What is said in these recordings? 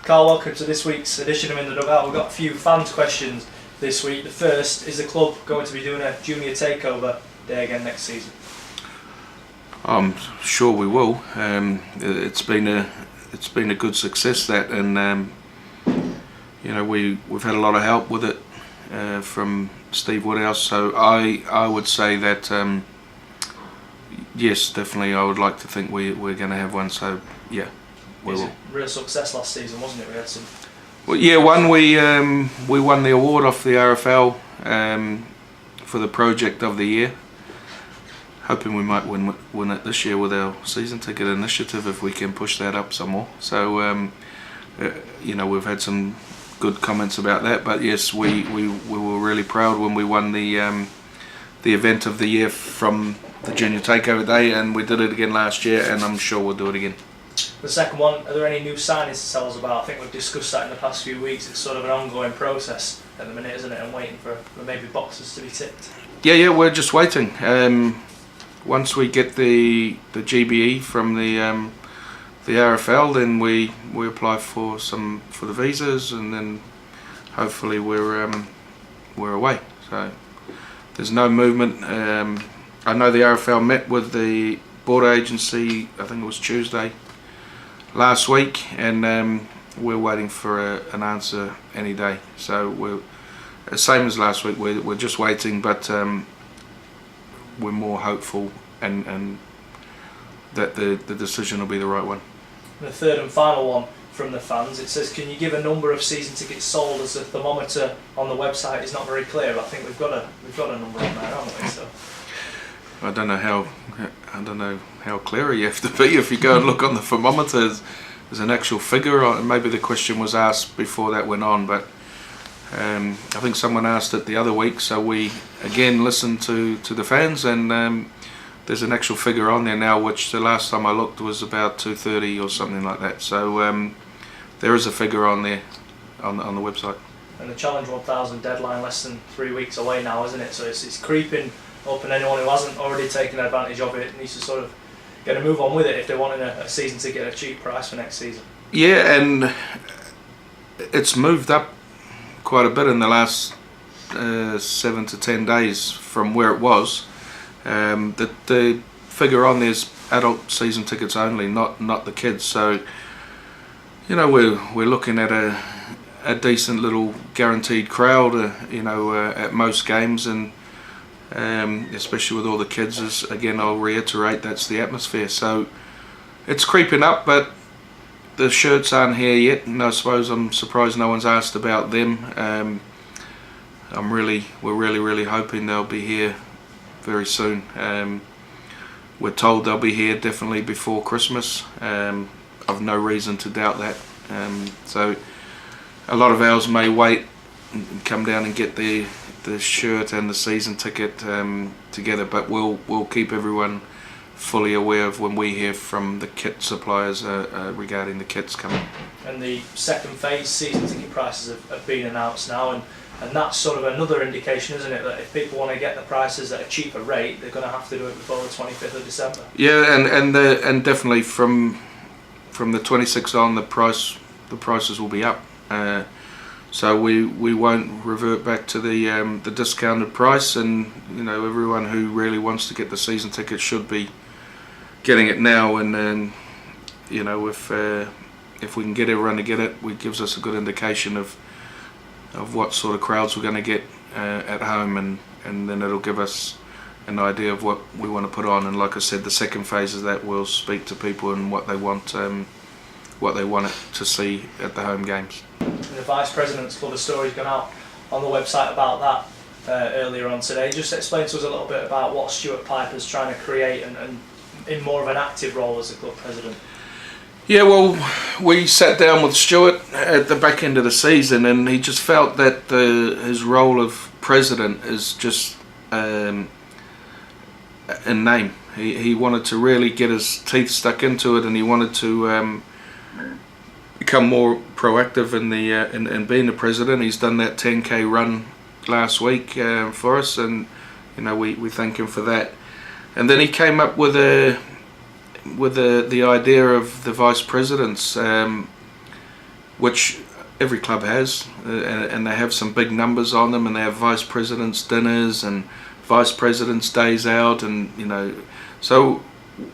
Carl, welcome to this week's edition of In the Dugout. We've got a few fans' questions this week. The first, is the club going to be doing a junior takeover day again next season? I'm sure we will. It's been a good success, that, and we've had a lot of help with it from Steve Woodhouse. So I would say that yes, definitely. I would like to think we're going to have one. So yeah. It was a real success last season, wasn't it? We had some. Well, yeah, we won the award off the RFL for the project of the year. Hoping we might win it this year with our season ticket initiative if we can push that up some more. So we've had some good comments about that. But yes, we were really proud when we won the event of the year from the Junior Takeover Day, and we did it again last year, and I'm sure we'll do it again. The second one, are there any new signings to tell us about? I think we've discussed that in the past few weeks. It's sort of an ongoing process at the minute, isn't it? And waiting for maybe boxes to be ticked. Yeah, we're just waiting. Once we get the GBE from the RFL, then we apply for the visas, and then hopefully we're away. So there's no movement. I know the RFL met with the border agency, I think it was Tuesday last week, and we're waiting for an answer any day. So we're same as last week. We're just waiting, but we're more hopeful and that the decision will be the right one. And the third and final one from the fans, it says, can you give a number of season tickets sold, as the thermometer on the website is not very clear. I think we've got a number on there, haven't we? So I don't know how clear you have to be if you go and look on the thermometer. There's an actual figure on. Maybe the question was asked before that went on, but I think someone asked it the other week. So we again listened to the fans, and there's an actual figure on there now, which the last time I looked was about 230 or something like that. So there is a figure on there on the website. And the Challenge 1000 deadline less than 3 weeks away now, isn't it? So it's creeping up, and anyone who hasn't already taken advantage of it needs to sort of get a move on with it if they're wanting a season ticket at a cheap price for next season. Yeah, and it's moved up quite a bit in the last 7 to 10 days from where it was. The figure on there is adult season tickets only, not the kids. So we're looking at a decent little guaranteed crowd, at most games, and especially with all the kids. As again, I'll reiterate, that's the atmosphere. So it's creeping up, but the shirts aren't here yet, and I suppose I'm surprised no one's asked about them. We're really hoping they'll be here very soon. We're told they'll be here definitely before Christmas. I've no reason to doubt that. So a lot of ours may wait and come down and get the shirt and the season ticket together, but we'll keep everyone fully aware of when we hear from the kit suppliers regarding the kits coming. And the second phase season ticket prices have been announced now, and that's sort of another indication, isn't it, that if people want to get the prices at a cheaper rate, they're going to have to do it before the 25th of December. Yeah, and definitely from the 26th on, the prices will be up. So we won't revert back to the discounted price, and everyone who really wants to get the season ticket should be getting it now. And then if we can get everyone to get it, it gives us a good indication of what sort of crowds we're going to get at home, and then it'll give us an idea of what we want to put on. And like I said, the second phase of that will speak to people and what they want it to see at the home games. And the Vice President's Club, a story's gone out on the website about that earlier on today. Just explain to us a little bit about what Stuart Piper's trying to create, and in more of an active role as a club president. Yeah, well, we sat down with Stuart at the back end of the season, and he just felt that his role of president is just in name. He wanted to really get his teeth stuck into it, and he wanted to become more proactive in being the president. He's done that 10k run last week for us, and we thank him for that. And then he came up with the idea of the vice presidents. which every club has, and they have some big numbers on them, and they have vice presidents' dinners and vice presidents' days out, and so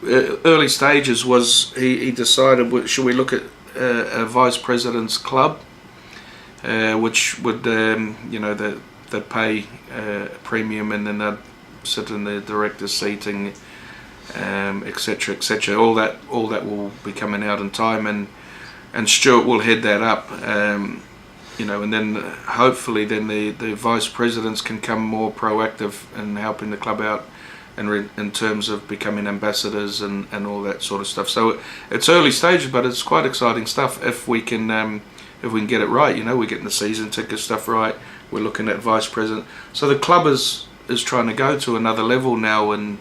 early stages was he decided, should we look at a vice president's club, which would they'd pay a premium, and then they'd sit in the director's seating, etc., etc. All that will be coming out in time, and Stuart will head that up, and then hopefully then the vice presidents can come more proactive in helping the club out, and in terms of becoming ambassadors and all that sort of stuff. So it's early stages, but it's quite exciting stuff if we can get it right. We're getting the season ticket stuff right. We're looking at vice president. So the club is trying to go to another level now, and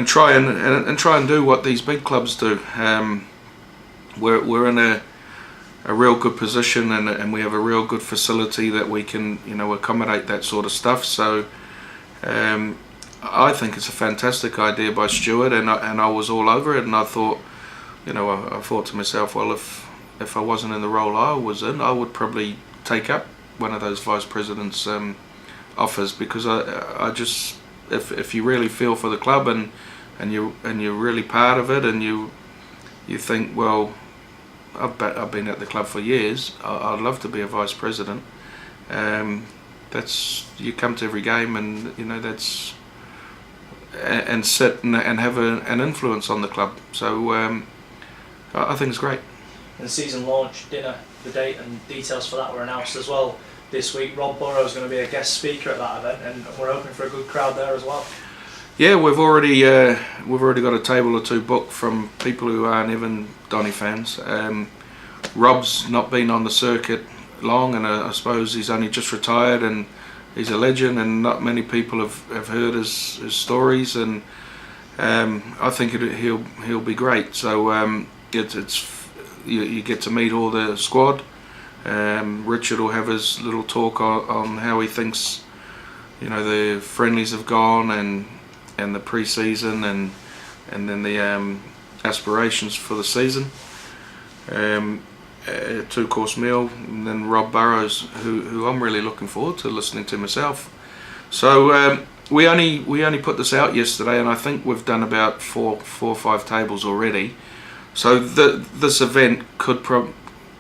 try and do what these big clubs do. We're in a real good position, and we have a real good facility that we can accommodate that sort of stuff. So I think it's a fantastic idea by Stuart, and I was all over it. And I thought, I thought to myself, well, if I wasn't in the role I was in, I would probably take up one of those vice presidents' offers, because I just, if you really feel for the club and you're really part of it, and you think, well, I've been at the club for years, I'd love to be a vice president. You come to every game, and that's, and sit and have an influence on the club. So I think it's great. And the season launch dinner, the date and details for that were announced as well this week. Rob Burrow is going to be a guest speaker at that event, and we're hoping for a good crowd there as well. Yeah, we've already got a table or two booked from people who aren't even Donny fans. Rob's not been on the circuit long, and I suppose he's only just retired, and he's a legend, and not many people have heard his stories, and I think he'll be great. So you get to meet all the squad. Richard will have his little talk on how he thinks the friendlies have gone, and the pre-season, and then the aspirations for the season. A 2-course meal, and then Rob Burrows, who I'm really looking forward to listening to myself. So we only put this out yesterday, and I think we've done about four or five tables already. So this event could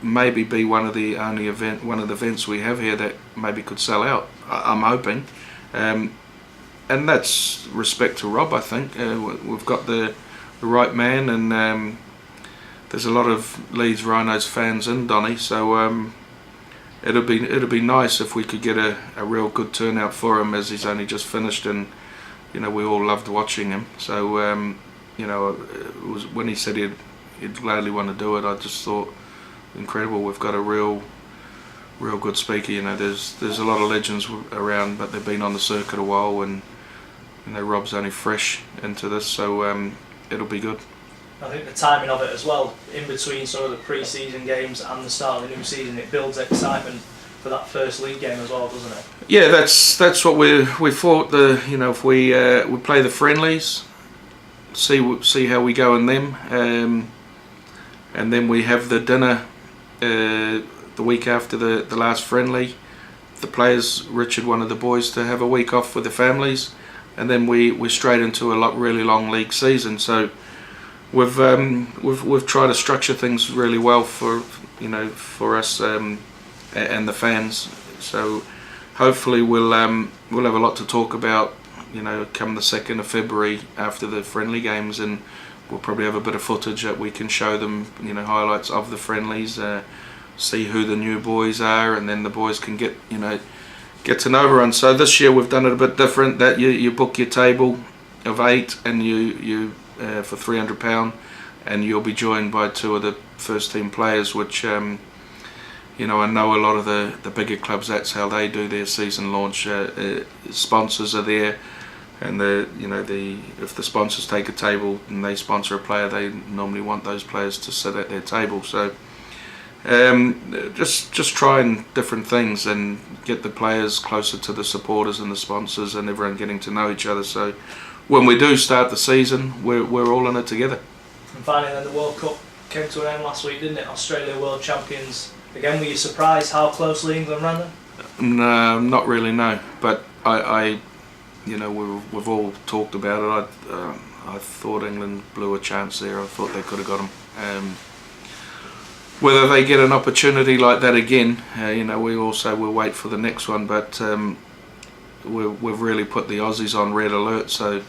maybe be one of the events we have here that maybe could sell out. I'm hoping, and that's respect to Rob. I think we've got the right man, and there's a lot of Leeds Rhinos fans in Donny, so it'd be nice if we could get a real good turnout for him, as he's only just finished, and we all loved watching him. So it was, when he said he'd gladly want to do it, I just thought, incredible. We've got a real good speaker. There's a lot of legends around, but they've been on the circuit a while, and Rob's only fresh into this, so it'll be good. I think the timing of it as well, in between sort of the pre-season games and the start of the new season, it builds excitement for that first league game as well, doesn't it? Yeah, that's what we thought. If we play the friendlies, see how we go in them, and then we have the dinner the week after the last friendly. The players, Richard wanted the boys to have a week off with their families, and then we're straight into a really long league season. So we've tried to structure things really well for us and the fans. So hopefully we'll have a lot to talk about come the 2nd of February after the friendly games, and we'll probably have a bit of footage that we can show them, highlights of the friendlies, see who the new boys are, and then the boys can get to know everyone. So this year we've done it a bit different, that you book your table of 8, and you for £300, and you'll be joined by 2 of the first team players, which I know a lot of the bigger clubs, that's how they do their season launch. Sponsors are there, and if the sponsors take a table and they sponsor a player, they normally want those players to sit at their table. So just trying different things and get the players closer to the supporters and the sponsors, and everyone getting to know each other. So when we do start the season, we're all in it together. And finally, then, the World Cup came to an end last week, didn't it? Australia world champions again, were you surprised how closely England ran them? No, not really, no. But I you know, we've all talked about it. I thought England blew a chance there. I thought they could have got them. Whether they get an opportunity like that again, you know, we also will wait for the next one. But we've really put the Aussies on red alert, so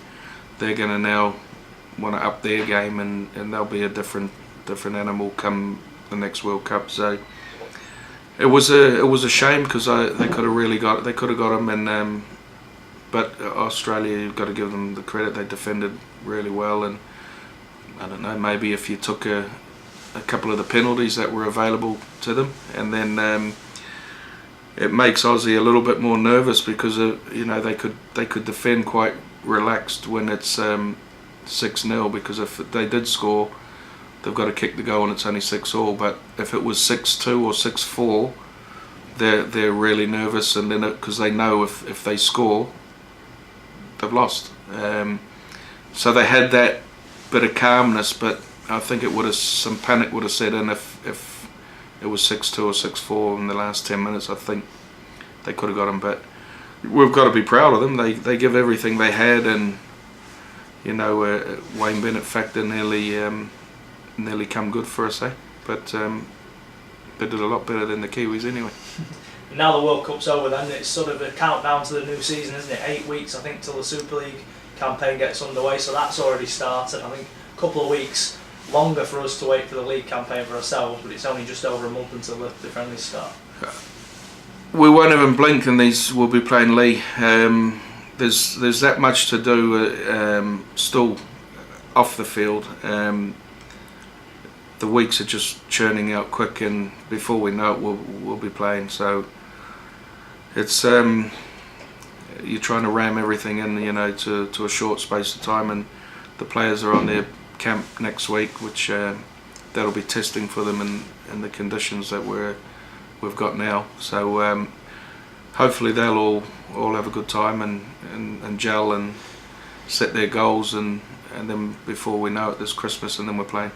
they're going to now want to up their game, and they'll be a different animal come the next World Cup. So it was a shame, because they could have got them, and but Australia, you've got to give them the credit. They defended really well, and I don't know, maybe if you took a couple of the penalties that were available to them, and then it makes Aussie a little bit more nervous, because you know, they could defend quite relaxed when it's 6-0, because if they did score, they've got to kick the goal and it's only 6-all. But if it was 6-2 or 6-4, they're really nervous, and then because they know if they score, they've lost. So they had that bit of calmness, but I think some panic would have set in if it was 6-2 or 6-4 in the last 10 minutes. I think they could have got them, but we've got to be proud of them. They give everything they had, and you know, Wayne Bennett factor nearly come good for us, eh? But they did a lot better than the Kiwis anyway. Now the World Cup's over, then it's sort of a countdown to the new season, isn't it? 8 weeks, I think, till the Super League campaign gets underway, so that's already started. I think a couple of weeks longer for us to wait for the league campaign for ourselves, but it's only just over a month until the friendlies start. We won't even blink, and we'll be playing Lee. There's that much to do still off the field. The weeks are just churning out quick, and before we know it, we'll be playing. So it's you're trying to ram everything in, you know, to a short space of time, and the players are on their camp next week, which that'll be testing for them in the conditions that we've got now. So hopefully they'll all have a good time and gel and set their goals, and then before we know it, there's Christmas, and then we're playing.